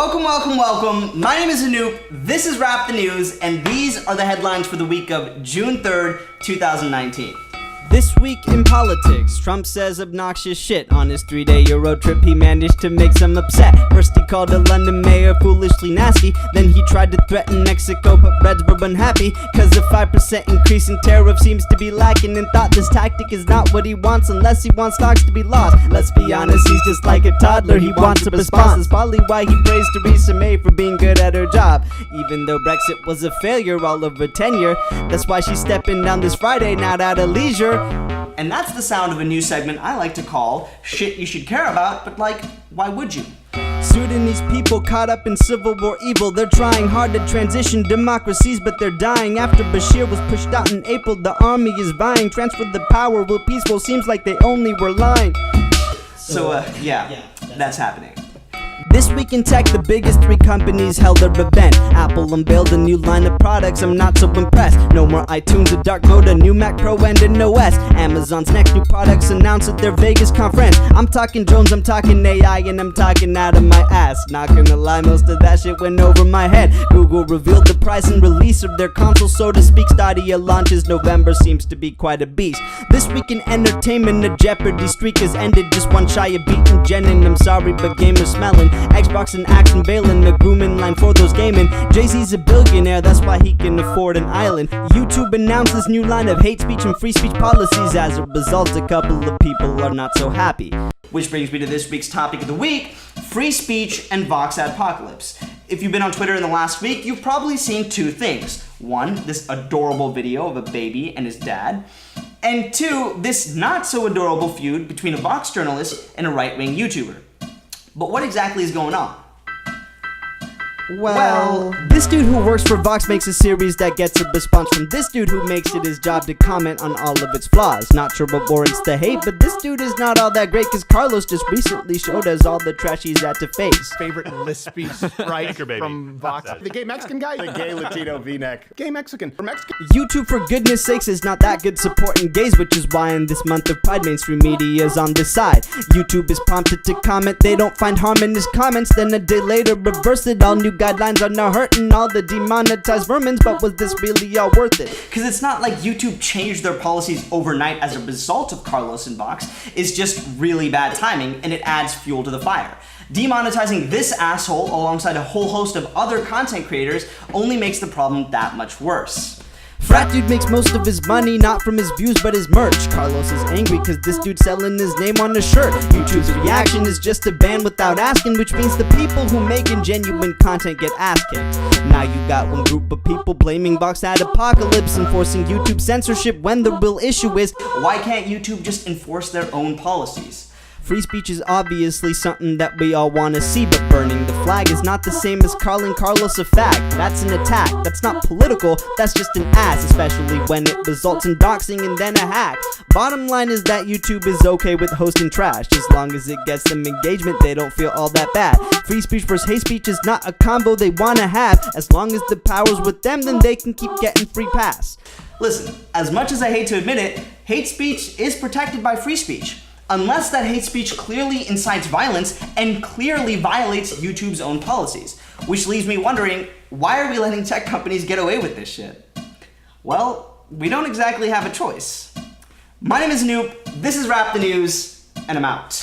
Welcome. My name is Anoop, this is Rap the News, and these are the headlines for the week of June 3rd, 2019. This week in politics, Trump says obnoxious shit. On his 3-day Euro trip, he managed to make some upset. First he called a London mayor foolishly nasty, then he tried to threaten Mexico, but Reds were unhappy, cause a 5% increase in tariff seems to be lacking, and thought this tactic is not what he wants unless he wants stocks to be lost. Let's be honest, he's just like a toddler, he wants a response. That's probably why he praised Theresa May for being good at her job, even though Brexit was a failure all over tenure. That's why she's stepping down this Friday, not out of leisure. And that's the sound of a new segment I like to call Shit You Should Care About, but like, why would you? Sudanese people caught up in civil war evil. They're trying hard to transition democracies, but they're dying. After Bashir was pushed out in April, the army is vying. Transfer the power, will peaceful, seems like they only were lying. So, that's happening. This week in tech, the biggest 3 companies held their event. Apple unveiled a new line of products, I'm not so impressed. No more iTunes, a dark mode, a new Mac Pro, and an OS. Amazon's next new products announced at their Vegas conference. I'm talking drones, I'm talking AI, and I'm talking out of my ass. Not gonna lie, most of that shit went over my head. Google revealed the price and release of their console, so to speak. Stadia launches November, seems to be quite a beast. This week in entertainment, the Jeopardy streak has ended. Just one shy of beating Jen, and I'm sorry, but gamers smelling. Xbox and Action bailing, the groom in line for those gaming. Jay-Z's a billionaire, that's why he can afford an island. YouTube announced this new line of hate speech and free speech policies. As a result, a couple of people are not so happy. Which brings me to this week's topic of the week, free speech and VoxAdpocalpyse. If you've been on Twitter in the last week, you've probably seen 2 things. 1, this adorable video of a baby and his dad. And 2, this not so adorable feud between a Vox journalist and a right-wing YouTuber. But what exactly is going on? Well, this dude who works for Vox makes a series that gets a response from this dude who makes it his job to comment on all of its flaws. Not sure what warrants the hate, but this dude is not all that great, cause Carlos just recently showed us all the trash he's had to face. Favorite list piece, right? From Vox. The gay Mexican guy? The gay Latino V-neck. Gay Mexican. For Mexican. YouTube, for goodness sakes, is not that good supporting gays, which is why in this month of Pride, mainstream media is on this side. YouTube is prompted to comment, they don't find harm in his comments, then a day later reverse it. All new guidelines are now hurting all the demonetized vermins, but was this really all worth it? Because it's not like YouTube changed their policies overnight as a result of Carlos and Vox. It's just really bad timing, and it adds fuel to the fire. Demonetizing this asshole alongside a whole host of other content creators only makes the problem that much worse. Frat dude makes most of his money not from his views but his merch. Carlos is angry cause this dude's selling his name on a shirt. YouTube's reaction is just a ban without asking, which means the people who making genuine content get ass kicked. Now you got one group of people blaming VoxAdpocalpyse and forcing YouTube censorship when the real issue is, why can't YouTube just enforce their own policies? Free speech is obviously something that we all want to see, but burning the flag is not the same as calling Carlos a fag. That's an attack, that's not political, that's just an ass, especially when it results in doxing and then a hack. Bottom line is that YouTube is okay with hosting trash, as long as it gets them engagement, they don't feel all that bad. Free speech versus hate speech is not a combo they want to have. As long as the power's with them, then they can keep getting free pass. Listen, as much as I hate to admit it, hate speech is protected by free speech. Unless that hate speech clearly incites violence and clearly violates YouTube's own policies. Which leaves me wondering, why are we letting tech companies get away with this shit? Well, we don't exactly have a choice. My name is Anoop, this is Rap the News, and I'm out.